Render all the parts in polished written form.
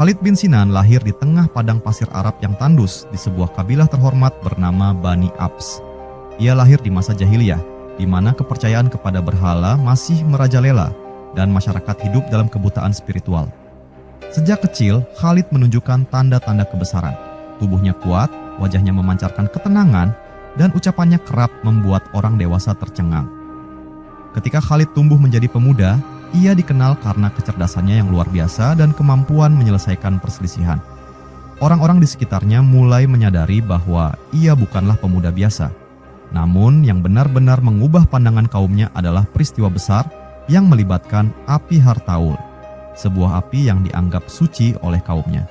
Khalid bin Sinan lahir di tengah padang pasir Arab yang tandus di sebuah kabilah terhormat bernama Bani Abs. Ia lahir di masa jahiliyah, di mana kepercayaan kepada berhala masih merajalela dan masyarakat hidup dalam kebutaan spiritual. Sejak kecil, Khalid menunjukkan tanda-tanda kebesaran. Tubuhnya kuat, wajahnya memancarkan ketenangan, dan ucapannya kerap membuat orang dewasa tercengang. Ketika Khalid tumbuh menjadi pemuda, ia dikenal karena kecerdasannya yang luar biasa dan kemampuan menyelesaikan perselisihan. Orang-orang di sekitarnya mulai menyadari bahwa ia bukanlah pemuda biasa. Namun yang benar-benar mengubah pandangan kaumnya adalah peristiwa besar yang melibatkan api Hartaul, sebuah api yang dianggap suci oleh kaumnya.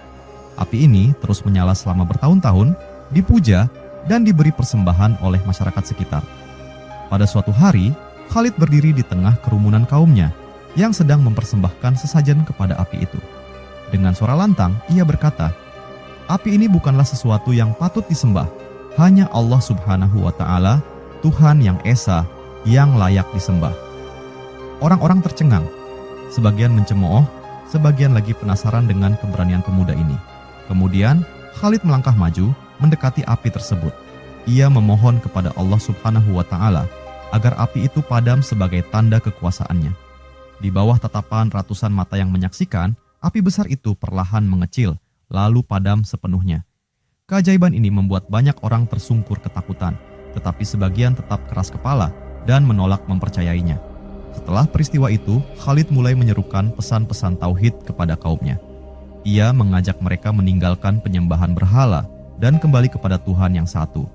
Api ini terus menyala selama bertahun-tahun, dipuja dan diberi persembahan oleh masyarakat sekitar. Pada suatu hari, Khalid berdiri di tengah kerumunan kaumnya yang sedang mempersembahkan sesajen kepada api itu. Dengan suara lantang, ia berkata, "Api ini bukanlah sesuatu yang patut disembah. Hanya Allah Subhanahu wa Ta'ala, Tuhan yang Esa, yang layak disembah." Orang-orang tercengang. Sebagian mencemooh, sebagian lagi penasaran dengan keberanian pemuda ini. Kemudian, Khalid melangkah maju, mendekati api tersebut. Ia memohon kepada Allah Subhanahu wa Ta'ala agar api itu padam sebagai tanda kekuasaannya. Di bawah tatapan ratusan mata yang menyaksikan, api besar itu perlahan mengecil, lalu padam sepenuhnya. Keajaiban ini membuat banyak orang tersungkur ketakutan, tetapi sebagian tetap keras kepala dan menolak mempercayainya. Setelah peristiwa itu, Khalid mulai menyerukan pesan-pesan tauhid kepada kaumnya. Ia mengajak mereka meninggalkan penyembahan berhala dan kembali kepada Tuhan yang satu.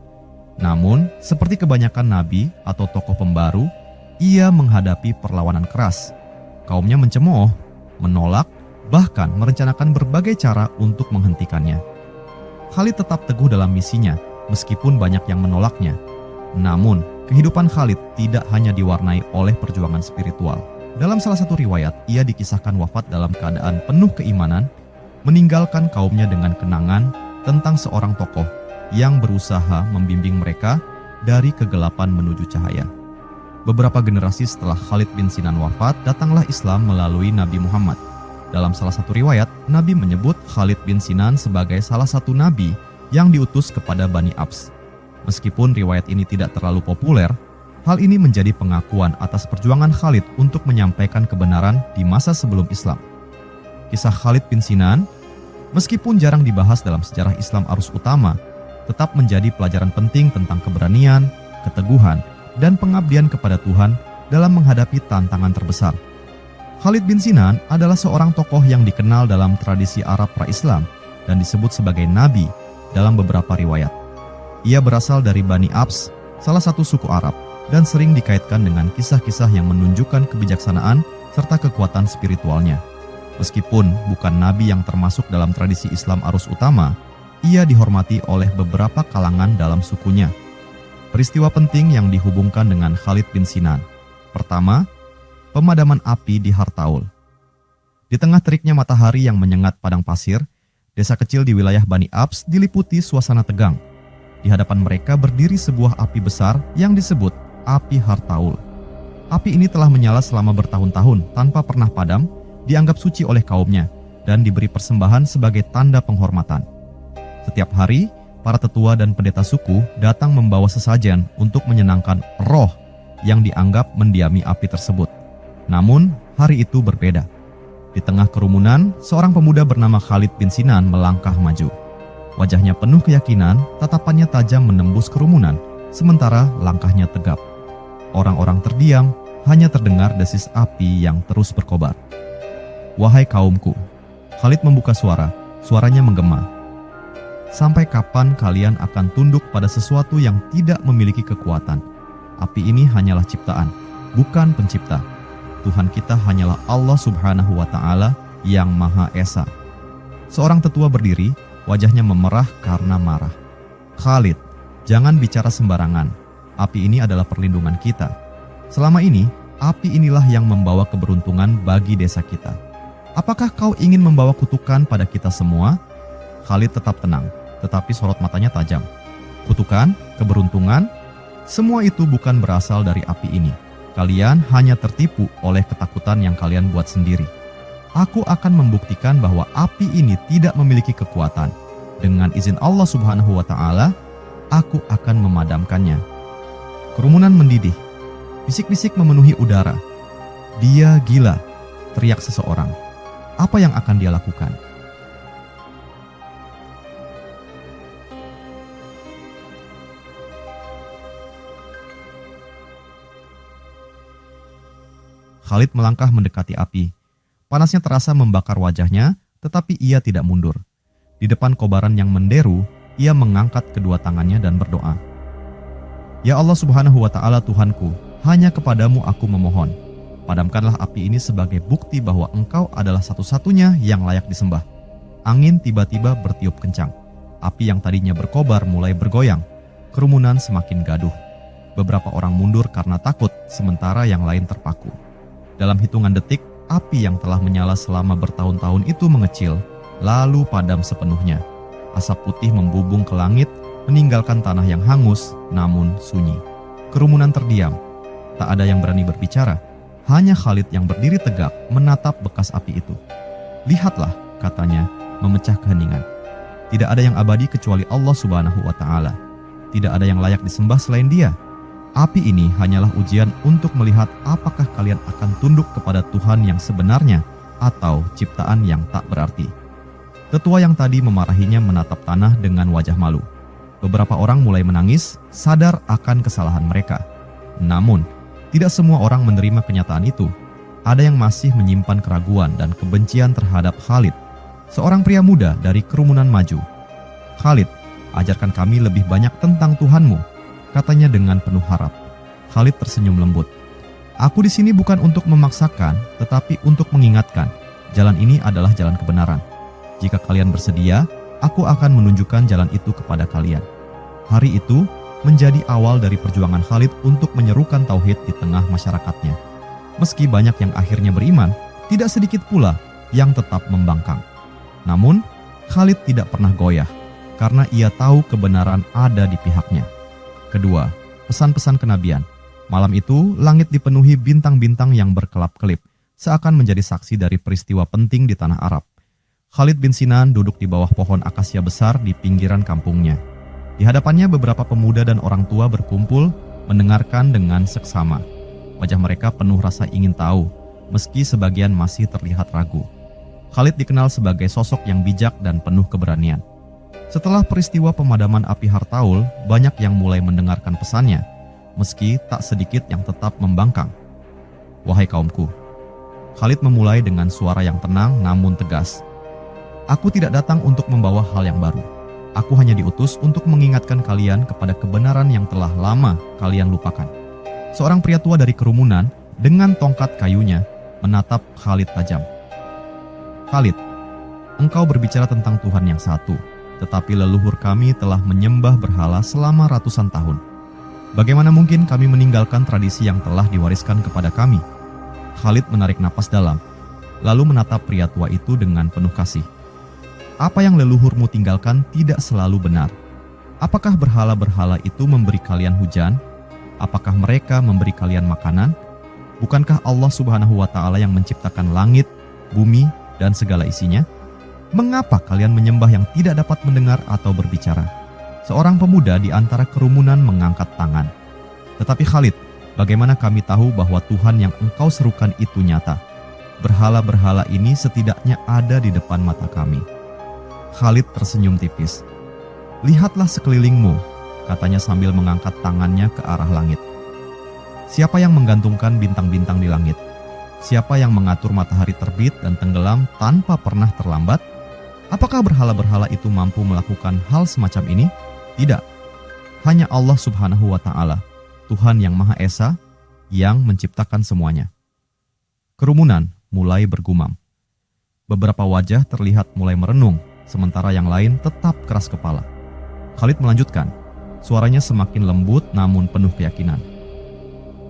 Namun, seperti kebanyakan nabi atau tokoh pembaru, ia menghadapi perlawanan keras. Kaumnya mencemooh, menolak, bahkan merencanakan berbagai cara untuk menghentikannya. Khalid tetap teguh dalam misinya, meskipun banyak yang menolaknya. Namun, kehidupan Khalid tidak hanya diwarnai oleh perjuangan spiritual. Dalam salah satu riwayat, ia dikisahkan wafat dalam keadaan penuh keimanan, meninggalkan kaumnya dengan kenangan tentang seorang tokoh yang berusaha membimbing mereka dari kegelapan menuju cahaya. Beberapa generasi setelah Khalid bin Sinan wafat, datanglah Islam melalui Nabi Muhammad. Dalam salah satu riwayat, Nabi menyebut Khalid bin Sinan sebagai salah satu nabi yang diutus kepada Bani Abs. Meskipun riwayat ini tidak terlalu populer, hal ini menjadi pengakuan atas perjuangan Khalid untuk menyampaikan kebenaran di masa sebelum Islam. Kisah Khalid bin Sinan, meskipun jarang dibahas dalam sejarah Islam arus utama, tetap menjadi pelajaran penting tentang keberanian, keteguhan, dan pengabdian kepada Tuhan dalam menghadapi tantangan terbesar. Khalid bin Sinan adalah seorang tokoh yang dikenal dalam tradisi Arab pra-Islam dan disebut sebagai nabi dalam beberapa riwayat. Ia berasal dari Bani Abs, salah satu suku Arab, dan sering dikaitkan dengan kisah-kisah yang menunjukkan kebijaksanaan serta kekuatan spiritualnya. Meskipun bukan nabi yang termasuk dalam tradisi Islam arus utama, ia dihormati oleh beberapa kalangan dalam sukunya. Peristiwa penting yang dihubungkan dengan Khalid bin Sinan. Pertama, pemadaman api di Hartaul. Di tengah teriknya matahari yang menyengat padang pasir, desa kecil di wilayah Bani Abs diliputi suasana tegang. Di hadapan mereka berdiri sebuah api besar yang disebut api Hartaul. Api ini telah menyala selama bertahun-tahun tanpa pernah padam, dianggap suci oleh kaumnya, dan diberi persembahan sebagai tanda penghormatan. Setiap hari, para tetua dan pendeta suku datang membawa sesajen untuk menyenangkan roh yang dianggap mendiami api tersebut. Namun, hari itu berbeda. Di tengah kerumunan, seorang pemuda bernama Khalid bin Sinan melangkah maju. Wajahnya penuh keyakinan, tatapannya tajam menembus kerumunan, sementara langkahnya tegap. Orang-orang terdiam, hanya terdengar desis api yang terus berkobar. "Wahai kaumku," Khalid membuka suara, suaranya menggema. "Sampai kapan kalian akan tunduk pada sesuatu yang tidak memiliki kekuatan? Api ini hanyalah ciptaan, bukan pencipta. Tuhan kita hanyalah Allah Subhanahu wa Ta'ala yang Maha Esa." Seorang tetua berdiri, wajahnya memerah karena marah. "Khalid, jangan bicara sembarangan. Api ini adalah perlindungan kita. Selama ini, api inilah yang membawa keberuntungan bagi desa kita. Apakah kau ingin membawa kutukan pada kita semua?" Khalid tetap tenang, tetapi sorot matanya tajam. "Kutukan, keberuntungan, semua itu bukan berasal dari api ini. Kalian hanya tertipu oleh ketakutan yang kalian buat sendiri. Aku akan membuktikan bahwa api ini tidak memiliki kekuatan. Dengan izin Allah Subhanahu wa Ta'ala, aku akan memadamkannya. Kerumunan mendidih. Bisik-bisik memenuhi udara. Dia gila, teriak seseorang. Apa yang akan dia lakukan? Khalid melangkah mendekati api. Panasnya terasa membakar wajahnya, tetapi ia tidak mundur. Di depan kobaran yang menderu, ia mengangkat kedua tangannya dan berdoa. Ya Allah Subhanahu wa Ta'ala Tuhanku, hanya kepadamu aku memohon. Padamkanlah api ini sebagai bukti bahwa Engkau adalah satu-satunya yang layak disembah. Angin tiba-tiba bertiup kencang. Api yang tadinya berkobar mulai bergoyang. Kerumunan semakin gaduh. Beberapa orang mundur karena takut, sementara yang lain terpaku. Dalam hitungan detik, api yang telah menyala selama bertahun-tahun itu mengecil, lalu padam sepenuhnya. Asap putih membubung ke langit, meninggalkan tanah yang hangus, namun sunyi. Kerumunan terdiam. Tak ada yang berani berbicara. Hanya Khalid yang berdiri tegak menatap bekas api itu. Lihatlah, katanya, memecah keheningan. Tidak ada yang abadi kecuali Allah Subhanahu wa Ta'ala. Tidak ada yang layak disembah selain Dia. Api ini hanyalah ujian untuk melihat apakah kalian akan tunduk kepada Tuhan yang sebenarnya atau ciptaan yang tak berarti. Tetua yang tadi memarahinya menatap tanah dengan wajah malu. Beberapa orang mulai menangis, sadar akan kesalahan mereka. Namun, tidak semua orang menerima kenyataan itu. Ada yang masih menyimpan keraguan dan kebencian terhadap Khalid, seorang pria muda dari kerumunan maju. Khalid, ajarkan kami lebih banyak tentang Tuhanmu, katanya dengan penuh harap. Khalid tersenyum lembut. Aku di sini bukan untuk memaksakan, tetapi untuk mengingatkan. Jalan ini adalah jalan kebenaran. Jika kalian bersedia, aku akan menunjukkan jalan itu kepada kalian. Hari itu menjadi awal dari perjuangan Khalid untuk menyerukan tauhid di tengah masyarakatnya. Meski banyak yang akhirnya beriman, tidak sedikit pula yang tetap membangkang. Namun, Khalid tidak pernah goyah, karena ia tahu kebenaran ada di pihaknya. Kedua, pesan-pesan kenabian. Malam itu, langit dipenuhi bintang-bintang yang berkelap-kelip, seakan menjadi saksi dari peristiwa penting di tanah Arab. Khalid bin Sinan duduk di bawah pohon akasia besar di pinggiran kampungnya. Di hadapannya beberapa pemuda dan orang tua berkumpul, mendengarkan dengan seksama. Wajah mereka penuh rasa ingin tahu, meski sebagian masih terlihat ragu. Khalid dikenal sebagai sosok yang bijak dan penuh keberanian. Setelah peristiwa pemadaman api Hartaul, banyak yang mulai mendengarkan pesannya, meski tak sedikit yang tetap membangkang. Wahai kaumku, Khalid memulai dengan suara yang tenang namun tegas. Aku tidak datang untuk membawa hal yang baru. Aku hanya diutus untuk mengingatkan kalian kepada kebenaran yang telah lama kalian lupakan. Seorang pria tua dari kerumunan dengan tongkat kayunya menatap Khalid tajam. Khalid, engkau berbicara tentang Tuhan yang satu. Tetapi leluhur kami telah menyembah berhala selama ratusan tahun. Bagaimana mungkin kami meninggalkan tradisi yang telah diwariskan kepada kami? Khalid menarik napas dalam, lalu menatap pria tua itu dengan penuh kasih. Apa yang leluhurmu tinggalkan tidak selalu benar. Apakah berhala-berhala itu memberi kalian hujan? Apakah mereka memberi kalian makanan? Bukankah Allah Subhanahu wa Ta'ala yang menciptakan langit, bumi, dan segala isinya? Mengapa kalian menyembah yang tidak dapat mendengar atau berbicara? Seorang pemuda di antara kerumunan mengangkat tangan. Tetapi Khalid, bagaimana kami tahu bahwa Tuhan yang engkau serukan itu nyata? Berhala-berhala ini setidaknya ada di depan mata kami. Khalid tersenyum tipis. Lihatlah sekelilingmu, katanya sambil mengangkat tangannya ke arah langit. Siapa yang menggantungkan bintang-bintang di langit? Siapa yang mengatur matahari terbit dan tenggelam tanpa pernah terlambat? Apakah berhala-berhala itu mampu melakukan hal semacam ini? Tidak. Hanya Allah Subhanahu wa Ta'ala, Tuhan yang Maha Esa, yang menciptakan semuanya. Kerumunan mulai bergumam. Beberapa wajah terlihat mulai merenung, sementara yang lain tetap keras kepala. Khalid melanjutkan, suaranya semakin lembut namun penuh keyakinan.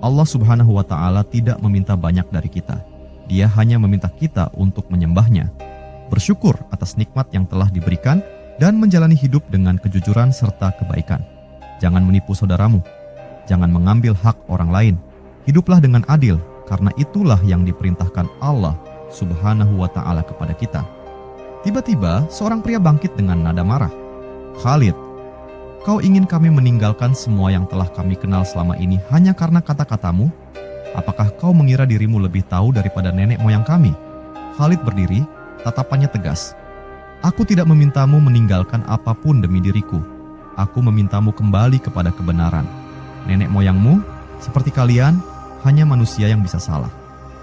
Allah Subhanahu wa Ta'ala tidak meminta banyak dari kita. Dia hanya meminta kita untuk menyembahnya, bersyukur atas nikmat yang telah diberikan, dan menjalani hidup dengan kejujuran serta kebaikan. Jangan menipu saudaramu. Jangan mengambil hak orang lain. Hiduplah dengan adil, karena itulah yang diperintahkan Allah Subhanahu wa Ta'ala kepada kita. Tiba-tiba seorang pria bangkit dengan nada marah. Khalid, kau ingin kami meninggalkan semua yang telah kami kenal selama ini hanya karena kata-katamu? Apakah kau mengira dirimu lebih tahu daripada nenek moyang kami? Khalid berdiri, tatapannya tegas. Aku tidak memintamu meninggalkan apapun demi diriku. Aku memintamu kembali kepada kebenaran. Nenek moyangmu, seperti kalian, hanya manusia yang bisa salah.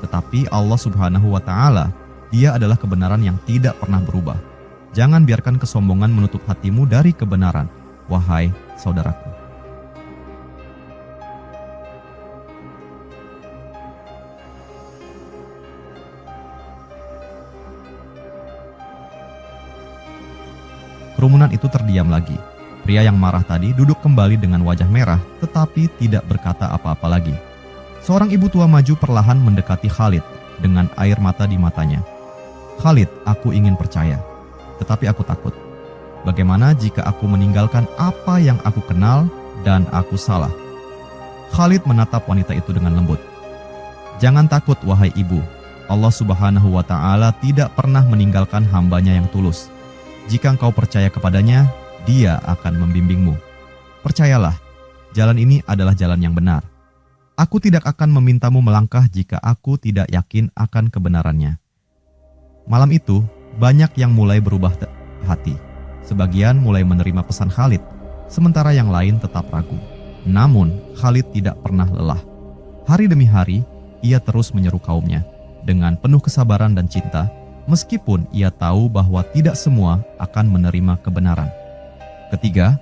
Tetapi Allah Subhanahu wa Ta'ala, Dia adalah kebenaran yang tidak pernah berubah. Jangan biarkan kesombongan menutup hatimu dari kebenaran, wahai saudaraku. Kerumunan itu terdiam lagi. Pria yang marah tadi duduk kembali dengan wajah merah, tetapi tidak berkata apa-apa lagi. Seorang ibu tua maju perlahan mendekati Khalid dengan air mata di matanya. Khalid, aku ingin percaya, tetapi aku takut. Bagaimana jika aku meninggalkan apa yang aku kenal dan aku salah? Khalid menatap wanita itu dengan lembut. Jangan takut wahai ibu, Allah Subhanahu wa Ta'ala tidak pernah meninggalkan hambanya yang tulus. Jika engkau percaya kepadanya, Dia akan membimbingmu. Percayalah, jalan ini adalah jalan yang benar. Aku tidak akan memintamu melangkah jika aku tidak yakin akan kebenarannya. Malam itu, banyak yang mulai berubah hati. Sebagian mulai menerima pesan Khalid, sementara yang lain tetap ragu. Namun, Khalid tidak pernah lelah. Hari demi hari, ia terus menyeru kaumnya dengan penuh kesabaran dan cinta, meskipun ia tahu bahwa tidak semua akan menerima kebenaran. Ketiga,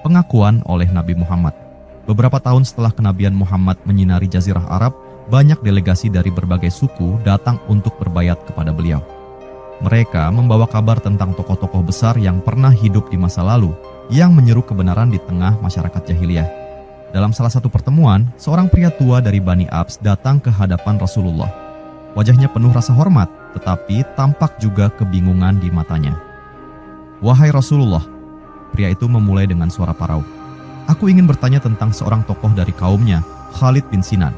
pengakuan oleh Nabi Muhammad. Beberapa tahun setelah kenabian Muhammad menyinari Jazirah Arab, banyak delegasi dari berbagai suku datang untuk berbayat kepada beliau. Mereka membawa kabar tentang tokoh-tokoh besar yang pernah hidup di masa lalu, yang menyeru kebenaran di tengah masyarakat jahiliyah. Dalam salah satu pertemuan, seorang pria tua dari Bani Abs datang ke hadapan Rasulullah. Wajahnya penuh rasa hormat, tetapi tampak juga kebingungan di matanya. Wahai Rasulullah, pria itu memulai dengan suara parau. Aku ingin bertanya tentang seorang tokoh dari kaumnya, Khalid bin Sinan.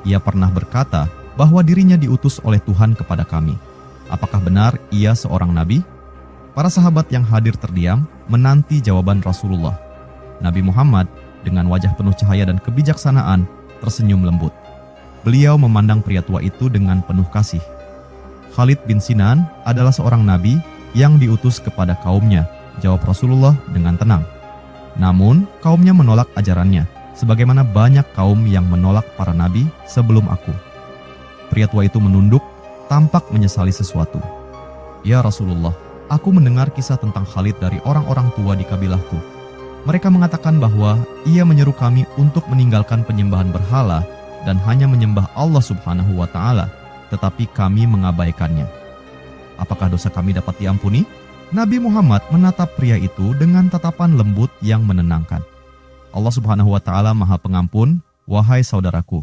Ia pernah berkata bahwa dirinya diutus oleh Tuhan kepada kami. Apakah benar ia seorang nabi? Para sahabat yang hadir terdiam menanti jawaban Rasulullah. Nabi Muhammad dengan wajah penuh cahaya dan kebijaksanaan tersenyum lembut. Beliau memandang pria tua itu dengan penuh kasih. Khalid bin Sinan adalah seorang nabi yang diutus kepada kaumnya, jawab Rasulullah dengan tenang. Namun, kaumnya menolak ajarannya, sebagaimana banyak kaum yang menolak para nabi sebelum aku. Pria tua itu menunduk, tampak menyesali sesuatu. Ya Rasulullah, aku mendengar kisah tentang Khalid dari orang-orang tua di kabilahku. Mereka mengatakan bahwa ia menyeru kami untuk meninggalkan penyembahan berhala dan hanya menyembah Allah Subhanahu wa Ta'ala, tetapi kami mengabaikannya. Apakah dosa kami dapat diampuni? Nabi Muhammad menatap pria itu dengan tatapan lembut yang menenangkan. Allah Subhanahu wa Ta'ala Maha Pengampun, wahai saudaraku.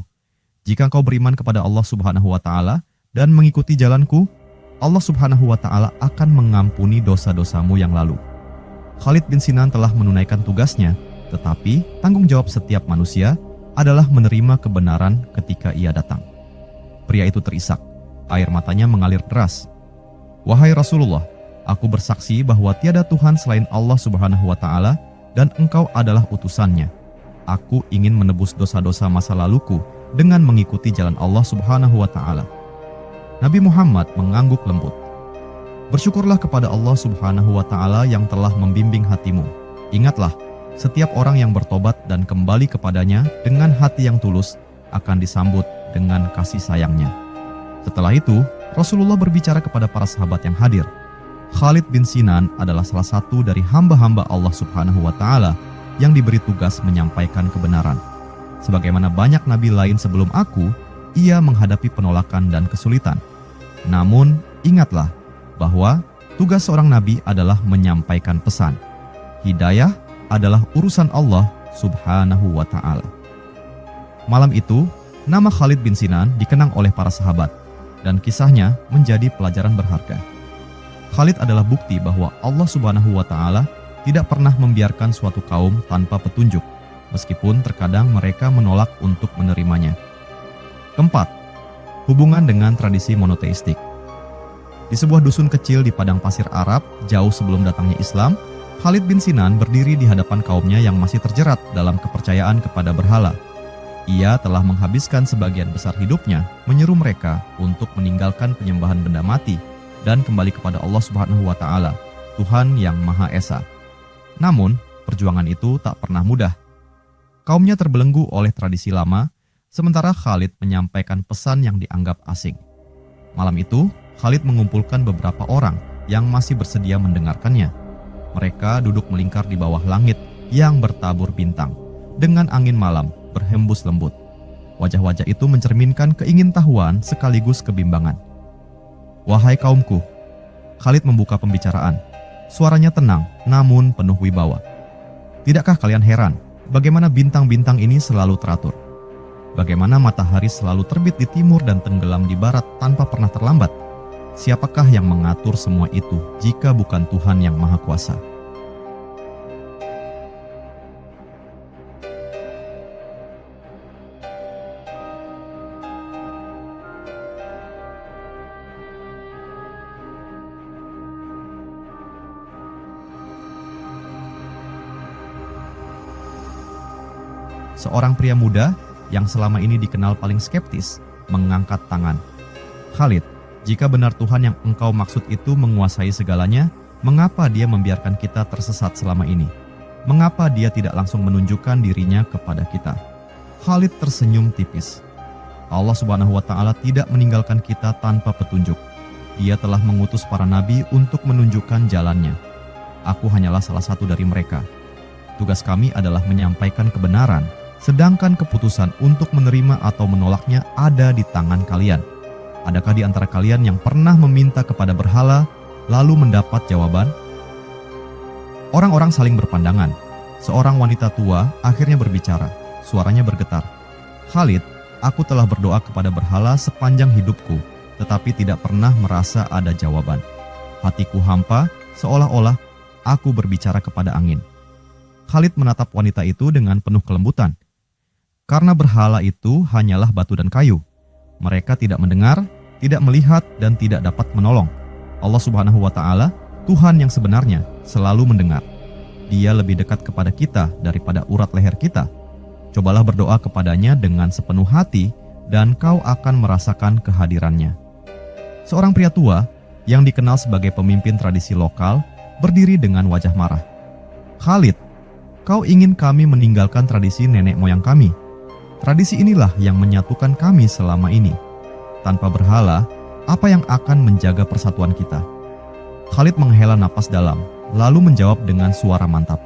Jika engkau beriman kepada Allah Subhanahu wa Ta'ala dan mengikuti jalanku, Allah Subhanahu wa Ta'ala akan mengampuni dosa-dosamu yang lalu. Khalid bin Sinan telah menunaikan tugasnya, tetapi tanggung jawab setiap manusia adalah menerima kebenaran ketika ia datang. Pria itu terisak, air matanya mengalir deras. Wahai Rasulullah, aku bersaksi bahwa tiada Tuhan selain Allah Subhanahu wa Ta'ala dan engkau adalah utusannya. Aku ingin menebus dosa-dosa masa laluku dengan mengikuti jalan Allah Subhanahu wa Ta'ala. Nabi Muhammad mengangguk lembut. Bersyukurlah kepada Allah Subhanahu wa Ta'ala yang telah membimbing hatimu. Ingatlah, setiap orang yang bertobat dan kembali kepadanya dengan hati yang tulus akan disambut dengan kasih sayangnya. Setelah itu, Rasulullah berbicara kepada para sahabat yang hadir. Khalid bin Sinan adalah salah satu dari hamba-hamba Allah Subhanahu wa Ta'ala yang diberi tugas menyampaikan kebenaran. Sebagaimana banyak nabi lain sebelum aku, ia menghadapi penolakan dan kesulitan. Namun, ingatlah bahwa tugas seorang nabi adalah menyampaikan pesan. Hidayah adalah urusan Allah Subhanahu wa Ta'ala. Malam itu, nama Khalid bin Sinan dikenang oleh para sahabat, dan kisahnya menjadi pelajaran berharga. Khalid adalah bukti bahwa Allah Subhanahu wa Ta'ala tidak pernah membiarkan suatu kaum tanpa petunjuk, meskipun terkadang mereka menolak untuk menerimanya. Keempat, hubungan dengan tradisi monoteistik. Di sebuah dusun kecil di padang pasir Arab, jauh sebelum datangnya Islam, Khalid bin Sinan berdiri di hadapan kaumnya yang masih terjerat dalam kepercayaan kepada berhala. Ia telah menghabiskan sebagian besar hidupnya menyeru mereka untuk meninggalkan penyembahan benda mati dan kembali kepada Allah Subhanahu wa Ta'ala, Tuhan yang Maha Esa. Namun, perjuangan itu tak pernah mudah. Kaumnya terbelenggu oleh tradisi lama, sementara Khalid menyampaikan pesan yang dianggap asing. Malam itu, Khalid mengumpulkan beberapa orang yang masih bersedia mendengarkannya. Mereka duduk melingkar di bawah langit yang bertabur bintang, dengan angin malam berhembus lembut. Wajah-wajah itu mencerminkan keingintahuan sekaligus kebimbangan. "Wahai kaumku," Khalid membuka pembicaraan. Suaranya tenang, namun penuh wibawa. "Tidakkah kalian heran bagaimana bintang-bintang ini selalu teratur? Bagaimana matahari selalu terbit di timur dan tenggelam di barat tanpa pernah terlambat? Siapakah yang mengatur semua itu jika bukan Tuhan yang Maha Kuasa?" Seorang pria muda yang selama ini dikenal paling skeptis mengangkat tangan. "Khalid, jika benar Tuhan yang engkau maksud itu menguasai segalanya, mengapa dia membiarkan kita tersesat selama ini? Mengapa dia tidak langsung menunjukkan dirinya kepada kita?" Khalid tersenyum tipis. "Allah Subhanahu wa Ta'ala tidak meninggalkan kita tanpa petunjuk. Dia telah mengutus para nabi untuk menunjukkan jalannya. Aku hanyalah salah satu dari mereka. Tugas kami adalah menyampaikan kebenaran, sedangkan keputusan untuk menerima atau menolaknya ada di tangan kalian. Adakah di antara kalian yang pernah meminta kepada berhala, lalu mendapat jawaban?" Orang-orang saling berpandangan. Seorang wanita tua akhirnya berbicara. Suaranya bergetar. "Khalid, aku telah berdoa kepada berhala sepanjang hidupku, tetapi tidak pernah merasa ada jawaban. Hatiku hampa, seolah-olah aku berbicara kepada angin." Khalid menatap wanita itu dengan penuh kelembutan. Karena berhala itu hanyalah batu dan kayu. Mereka tidak mendengar, tidak melihat, dan tidak dapat menolong. Allah Subhanahu wa Ta'ala, Tuhan yang sebenarnya, selalu mendengar. Dia lebih dekat kepada kita daripada urat leher kita. Cobalah berdoa kepadanya dengan sepenuh hati, dan kau akan merasakan kehadirannya. Seorang pria tua yang dikenal sebagai pemimpin tradisi lokal berdiri dengan wajah marah. "Khalid, kau ingin kami meninggalkan tradisi nenek moyang kami. Tradisi inilah yang menyatukan kami selama ini. Tanpa berhala, apa yang akan menjaga persatuan kita?" Khalid menghela napas dalam, lalu menjawab dengan suara mantap.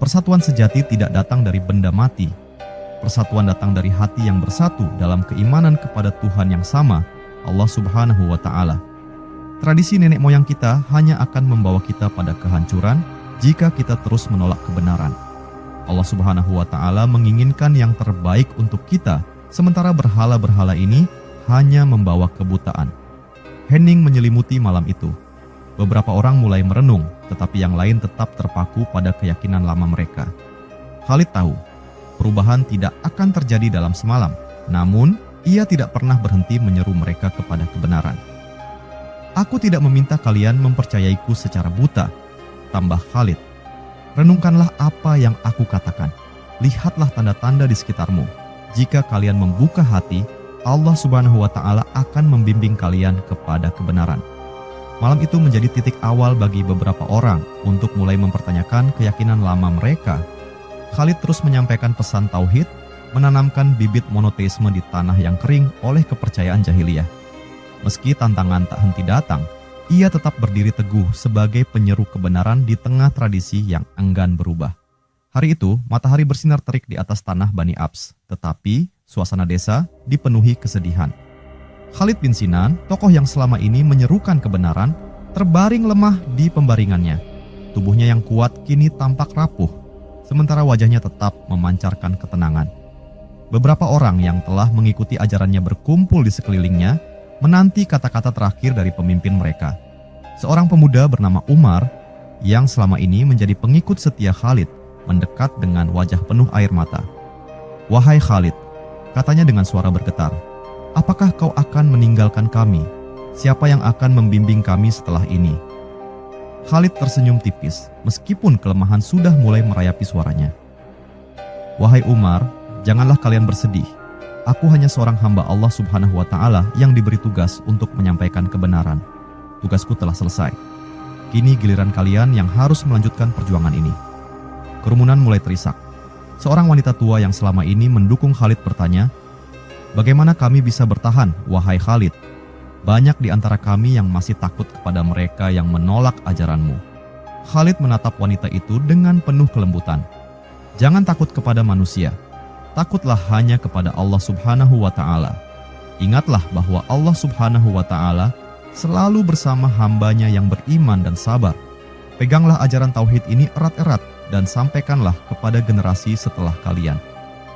"Persatuan sejati tidak datang dari benda mati. Persatuan datang dari hati yang bersatu dalam keimanan kepada Tuhan yang sama, Allah Subhanahu wa Ta'ala. Tradisi nenek moyang kita hanya akan membawa kita pada kehancuran jika kita terus menolak kebenaran. Allah Subhanahu wa Ta'ala menginginkan yang terbaik untuk kita, sementara berhala-berhala ini hanya membawa kebutaan." Hening menyelimuti malam itu. Beberapa orang mulai merenung, tetapi yang lain tetap terpaku pada keyakinan lama mereka. Khalid tahu, perubahan tidak akan terjadi dalam semalam, namun ia tidak pernah berhenti menyeru mereka kepada kebenaran. "Aku tidak meminta kalian mempercayaiku secara buta," tambah Khalid. "Renungkanlah apa yang aku katakan. Lihatlah tanda-tanda di sekitarmu. Jika kalian membuka hati, Allah Subhanahu wa Ta'ala akan membimbing kalian kepada kebenaran." Malam itu menjadi titik awal bagi beberapa orang untuk mulai mempertanyakan keyakinan lama mereka. Khalid terus menyampaikan pesan tauhid, menanamkan bibit monoteisme di tanah yang kering oleh kepercayaan jahiliyah. Meski tantangan tak henti datang, ia tetap berdiri teguh sebagai penyeru kebenaran di tengah tradisi yang enggan berubah. Hari itu, matahari bersinar terik di atas tanah Bani Abs, tetapi suasana desa dipenuhi kesedihan. Khalid bin Sinan, tokoh yang selama ini menyerukan kebenaran, terbaring lemah di pembaringannya. Tubuhnya yang kuat kini tampak rapuh, sementara wajahnya tetap memancarkan ketenangan. Beberapa orang yang telah mengikuti ajarannya berkumpul di sekelilingnya, menanti kata-kata terakhir dari pemimpin mereka. Seorang pemuda bernama Umar, yang selama ini menjadi pengikut setia Khalid, mendekat dengan wajah penuh air mata. "Wahai Khalid," katanya dengan suara bergetar, "apakah kau akan meninggalkan kami? Siapa yang akan membimbing kami setelah ini?" Khalid tersenyum tipis, meskipun kelemahan sudah mulai merayapi suaranya. "Wahai Umar, janganlah kalian bersedih. Aku hanya seorang hamba Allah Subhanahu wa Ta'ala yang diberi tugas untuk menyampaikan kebenaran. Tugasku telah selesai. Kini giliran kalian yang harus melanjutkan perjuangan ini." Kerumunan mulai terisak. Seorang wanita tua yang selama ini mendukung Khalid bertanya, "Bagaimana kami bisa bertahan, wahai Khalid? Banyak di antara kami yang masih takut kepada mereka yang menolak ajaranmu." Khalid menatap wanita itu dengan penuh kelembutan. "Jangan takut kepada manusia. Takutlah hanya kepada Allah Subhanahu wa Ta'ala. Ingatlah bahwa Allah Subhanahu wa Ta'ala selalu bersama hambanya yang beriman dan sabar. Peganglah ajaran tauhid ini erat-erat dan sampaikanlah kepada generasi setelah kalian.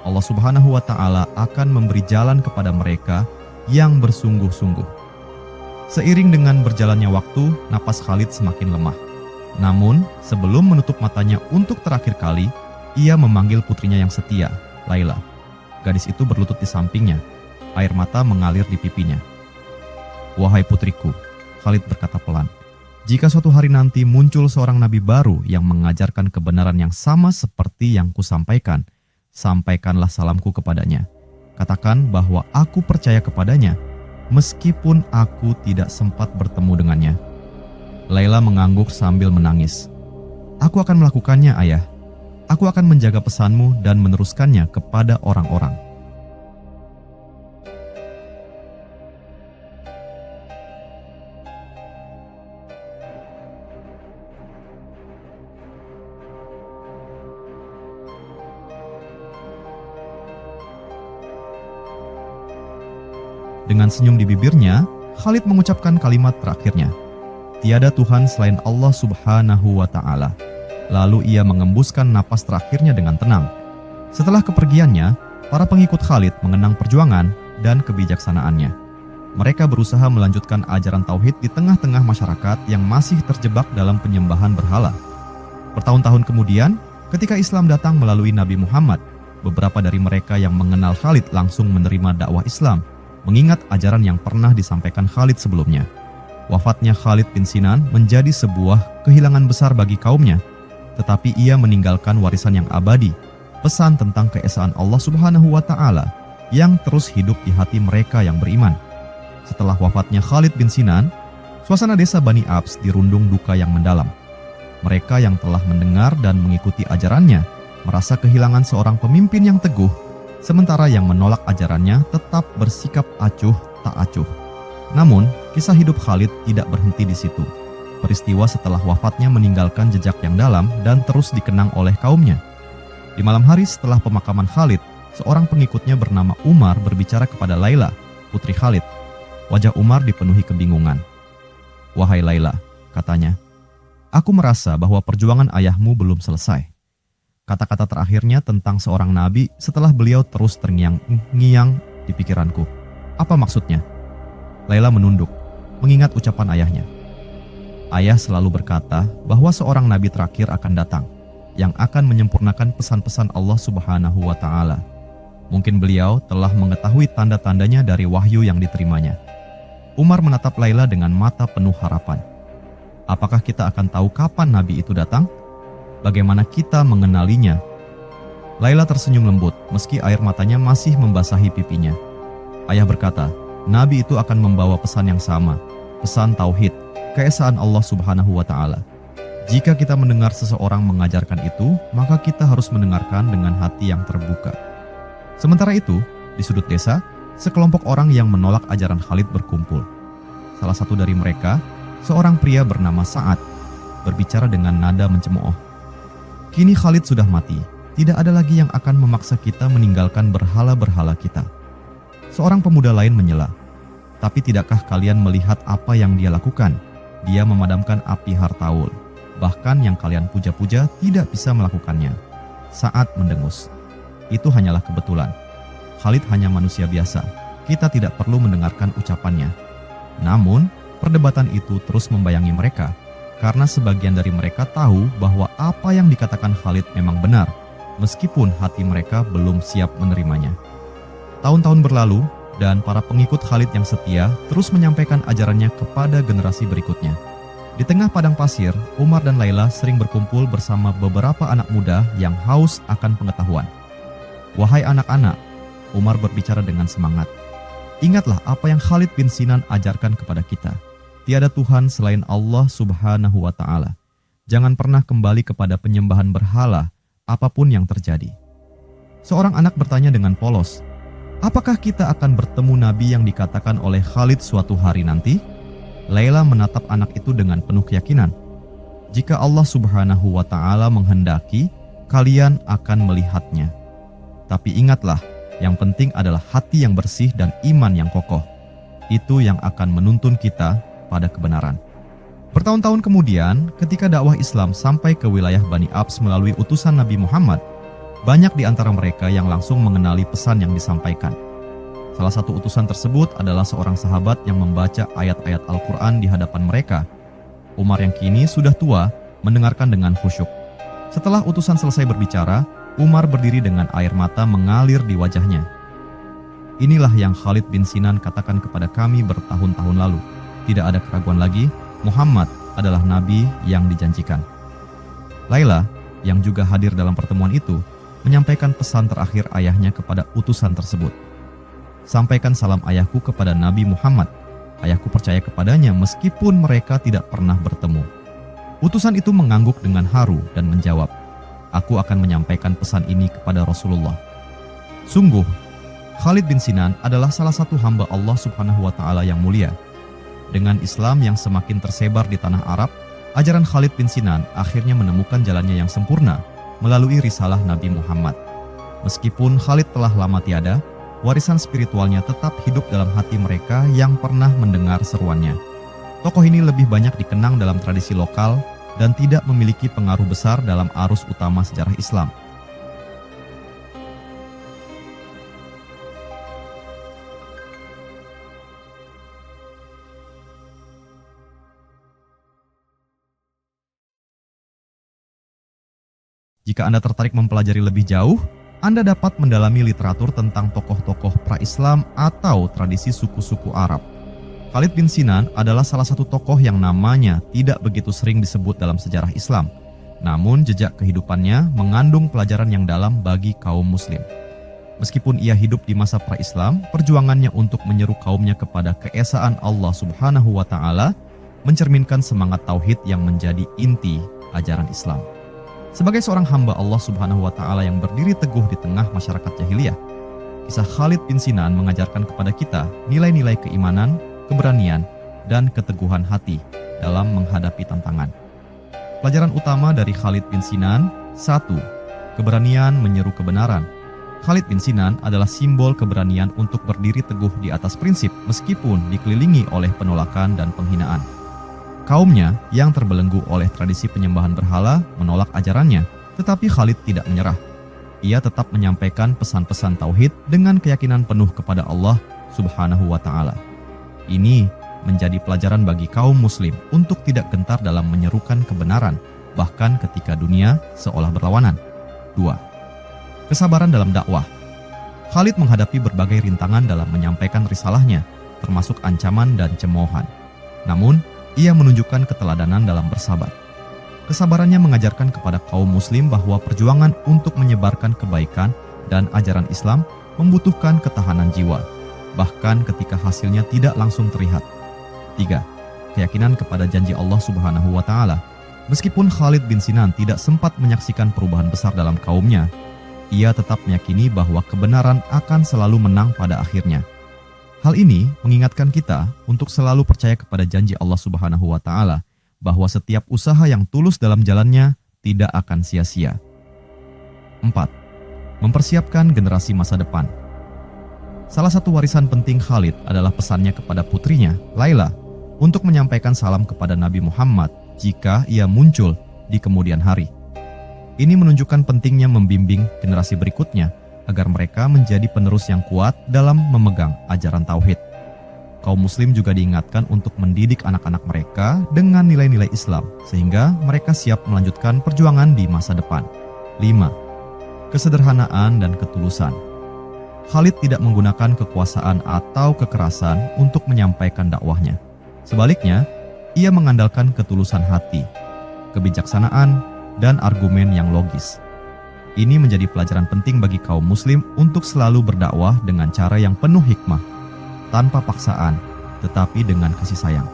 Allah Subhanahu wa Ta'ala akan memberi jalan kepada mereka yang bersungguh-sungguh." Seiring dengan berjalannya waktu, napas Khalid semakin lemah. Namun, sebelum menutup matanya untuk terakhir kali, ia memanggil putrinya yang setia, Laila. Gadis itu berlutut di sampingnya, air mata mengalir di pipinya. "Wahai putriku," Khalid berkata pelan, "jika suatu hari nanti muncul seorang nabi baru yang mengajarkan kebenaran yang sama seperti yang kusampaikan, sampaikanlah salamku kepadanya. Katakan bahwa aku percaya kepadanya, meskipun aku tidak sempat bertemu dengannya." Laila mengangguk sambil menangis. "Aku akan melakukannya, ayah. Aku akan menjaga pesanmu dan meneruskannya kepada orang-orang." Dengan senyum di bibirnya, Khalid mengucapkan kalimat terakhirnya, "Tiada Tuhan selain Allah Subhanahu wa Ta'ala." Lalu ia mengembuskan napas terakhirnya dengan tenang. Setelah kepergiannya, para pengikut Khalid mengenang perjuangan dan kebijaksanaannya. Mereka berusaha melanjutkan ajaran tauhid di tengah-tengah masyarakat yang masih terjebak dalam penyembahan berhala. Bertahun-tahun kemudian, ketika Islam datang melalui Nabi Muhammad, beberapa dari mereka yang mengenal Khalid langsung menerima dakwah Islam, mengingat ajaran yang pernah disampaikan Khalid sebelumnya. Wafatnya Khalid bin Sinan menjadi sebuah kehilangan besar bagi kaumnya, tetapi ia meninggalkan warisan yang abadi, pesan tentang keesaan Allah Subhanahu wa Ta'ala yang terus hidup di hati mereka yang beriman. Setelah wafatnya Khalid bin Sinan, suasana desa Bani Abs dirundung duka yang mendalam. Mereka yang telah mendengar dan mengikuti ajarannya merasa kehilangan seorang pemimpin yang teguh, sementara yang menolak ajarannya tetap bersikap acuh tak acuh. Namun, kisah hidup Khalid tidak berhenti di situ. Peristiwa setelah wafatnya meninggalkan jejak yang dalam dan terus dikenang oleh kaumnya. Di malam hari setelah pemakaman Khalid, seorang pengikutnya bernama Umar berbicara kepada Laila, putri Khalid. Wajah Umar dipenuhi kebingungan. "Wahai Laila," katanya, "aku merasa bahwa perjuangan ayahmu belum selesai." Kata-kata terakhirnya tentang seorang nabi setelah beliau terus terngiang-ngiang di pikiranku. Apa maksudnya? Laila menunduk, mengingat ucapan ayahnya. Ayah selalu berkata bahwa seorang nabi terakhir akan datang, yang akan menyempurnakan pesan-pesan Allah Subhanahu wa Ta'ala. Mungkin beliau telah mengetahui tanda-tandanya dari wahyu yang diterimanya. Umar menatap Laila dengan mata penuh harapan. Apakah kita akan tahu kapan nabi itu datang? Bagaimana kita mengenalinya? Laila tersenyum lembut meski air matanya masih membasahi pipinya. Ayah berkata, nabi itu akan membawa pesan yang sama, pesan tauhid, keesaan Allah Subhanahu wa Ta'ala. Jika kita mendengar seseorang mengajarkan itu, maka kita harus mendengarkan dengan hati yang terbuka. Sementara itu, di sudut desa, sekelompok orang yang menolak ajaran Khalid berkumpul. Salah satu dari mereka, seorang pria bernama Sa'ad, berbicara dengan nada mencemooh. Kini Khalid sudah mati, tidak ada lagi yang akan memaksa kita meninggalkan berhala-berhala kita. Seorang pemuda lain menyela, tapi tidakkah kalian melihat apa yang dia lakukan? Dia memadamkan api Hartaul, bahkan yang kalian puja-puja tidak bisa melakukannya. Sa'ad mendengus, itu hanyalah kebetulan. Khalid hanya manusia biasa, kita tidak perlu mendengarkan ucapannya. Namun, perdebatan itu terus membayangi mereka, karena sebagian dari mereka tahu bahwa apa yang dikatakan Khalid memang benar, meskipun hati mereka belum siap menerimanya. Tahun-tahun berlalu, dan para pengikut Khalid yang setia terus menyampaikan ajarannya kepada generasi berikutnya. Di tengah padang pasir, Umar dan Laila sering berkumpul bersama beberapa anak muda yang haus akan pengetahuan. "Wahai anak-anak," Umar berbicara dengan semangat, "ingatlah apa yang Khalid bin Sinan ajarkan kepada kita. Tiada Tuhan selain Allah Subhanahu wa Ta'ala. Jangan pernah kembali kepada penyembahan berhala, apapun yang terjadi." Seorang anak bertanya dengan polos, "Apakah kita akan bertemu Nabi yang dikatakan oleh Khalid suatu hari nanti?" Laila menatap anak itu dengan penuh keyakinan. "Jika Allah Subhanahu wa Ta'ala menghendaki, kalian akan melihatnya. Tapi ingatlah, yang penting adalah hati yang bersih dan iman yang kokoh. Itu yang akan menuntun kita pada kebenaran." Bertahun-tahun kemudian, ketika dakwah Islam sampai ke wilayah Bani Abs melalui utusan Nabi Muhammad, banyak di antara mereka yang langsung mengenali pesan yang disampaikan. Salah satu utusan tersebut adalah seorang sahabat yang membaca ayat-ayat Al-Quran di hadapan mereka. Umar yang kini sudah tua mendengarkan dengan khusyuk. Setelah utusan selesai berbicara, Umar berdiri dengan air mata mengalir di wajahnya. "Inilah yang Khalid bin Sinan katakan kepada kami bertahun-tahun lalu. Tidak ada keraguan lagi, Muhammad adalah nabi yang dijanjikan." Laila, yang juga hadir dalam pertemuan itu, menyampaikan pesan terakhir ayahnya kepada utusan tersebut. "Sampaikan salam ayahku kepada Nabi Muhammad. Ayahku percaya kepadanya meskipun mereka tidak pernah bertemu." Utusan itu mengangguk dengan haru dan menjawab, "Aku akan menyampaikan pesan ini kepada Rasulullah." Sungguh, Khalid bin Sinan adalah salah satu hamba Allah Subhanahu wa Ta'ala yang mulia. Dengan Islam yang semakin tersebar di tanah Arab, ajaran Khalid bin Sinan akhirnya menemukan jalannya yang sempurna melalui risalah Nabi Muhammad. Meskipun Khalid telah lama tiada, warisan spiritualnya tetap hidup dalam hati mereka yang pernah mendengar seruannya. Tokoh ini lebih banyak dikenang dalam tradisi lokal dan tidak memiliki pengaruh besar dalam arus utama sejarah Islam. Jika Anda tertarik mempelajari lebih jauh, Anda dapat mendalami literatur tentang tokoh-tokoh pra-Islam atau tradisi suku-suku Arab. Khalid bin Sinan adalah salah satu tokoh yang namanya tidak begitu sering disebut dalam sejarah Islam. Namun jejak kehidupannya mengandung pelajaran yang dalam bagi kaum muslim. Meskipun ia hidup di masa pra-Islam, perjuangannya untuk menyeru kaumnya kepada keesaan Allah Subhanahu wa Ta'ala mencerminkan semangat tauhid yang menjadi inti ajaran Islam. Sebagai seorang hamba Allah Subhanahu wa Ta'ala yang berdiri teguh di tengah masyarakat jahiliyah, kisah Khalid bin Sinan mengajarkan kepada kita nilai-nilai keimanan, keberanian, dan keteguhan hati dalam menghadapi tantangan. Pelajaran utama dari Khalid bin Sinan: 1. Keberanian menyeru kebenaran. Khalid bin Sinan adalah simbol keberanian untuk berdiri teguh di atas prinsip meskipun dikelilingi oleh penolakan dan penghinaan. Kaumnya yang terbelenggu oleh tradisi penyembahan berhala menolak ajarannya, tetapi Khalid tidak menyerah. Ia tetap menyampaikan pesan-pesan tauhid dengan keyakinan penuh kepada Allah Subhanahu wa Ta'ala. Ini menjadi pelajaran bagi kaum muslim untuk tidak gentar dalam menyerukan kebenaran, bahkan ketika dunia seolah berlawanan. 2. Kesabaran dalam dakwah. Khalid menghadapi berbagai rintangan dalam menyampaikan risalahnya, termasuk ancaman dan cemoohan. Namun, ia menunjukkan keteladanan dalam bersabar. Kesabarannya mengajarkan kepada kaum muslim bahwa perjuangan untuk menyebarkan kebaikan dan ajaran Islam membutuhkan ketahanan jiwa, bahkan ketika hasilnya tidak langsung terlihat. 3. Keyakinan kepada janji Allah Subhanahu wa Ta'ala. Meskipun Khalid bin Sinan tidak sempat menyaksikan perubahan besar dalam kaumnya, ia tetap meyakini bahwa kebenaran akan selalu menang pada akhirnya. Hal ini mengingatkan kita untuk selalu percaya kepada janji Allah Subhanahu wa Ta'ala bahwa setiap usaha yang tulus dalam jalannya tidak akan sia-sia. 4. Mempersiapkan generasi masa depan. Salah satu warisan penting Khalid adalah pesannya kepada putrinya, Laila, untuk menyampaikan salam kepada Nabi Muhammad jika ia muncul di kemudian hari. Ini menunjukkan pentingnya membimbing generasi berikutnya agar mereka menjadi penerus yang kuat dalam memegang ajaran tauhid. Kaum muslim juga diingatkan untuk mendidik anak-anak mereka dengan nilai-nilai Islam sehingga mereka siap melanjutkan perjuangan di masa depan. 5. Kesederhanaan dan ketulusan. Khalid tidak menggunakan kekuasaan atau kekerasan untuk menyampaikan dakwahnya. Sebaliknya, ia mengandalkan ketulusan hati, kebijaksanaan, dan argumen yang logis. Ini menjadi pelajaran penting bagi kaum muslim untuk selalu berdakwah dengan cara yang penuh hikmah, tanpa paksaan, tetapi dengan kasih sayang.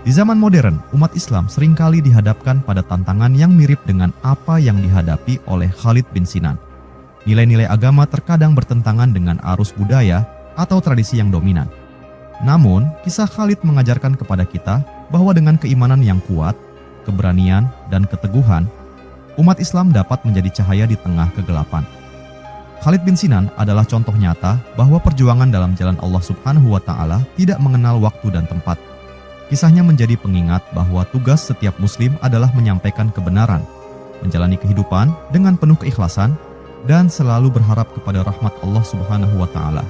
Di zaman modern, umat Islam seringkali dihadapkan pada tantangan yang mirip dengan apa yang dihadapi oleh Khalid bin Sinan. Nilai-nilai agama terkadang bertentangan dengan arus budaya atau tradisi yang dominan. Namun, kisah Khalid mengajarkan kepada kita bahwa dengan keimanan yang kuat, keberanian, dan keteguhan, umat Islam dapat menjadi cahaya di tengah kegelapan. Khalid bin Sinan adalah contoh nyata bahwa perjuangan dalam jalan Allah Subhanahu wa Ta'ala tidak mengenal waktu dan tempat. Kisahnya menjadi pengingat bahwa tugas setiap muslim adalah menyampaikan kebenaran, menjalani kehidupan dengan penuh keikhlasan, dan selalu berharap kepada rahmat Allah Subhanahu wa Ta'ala.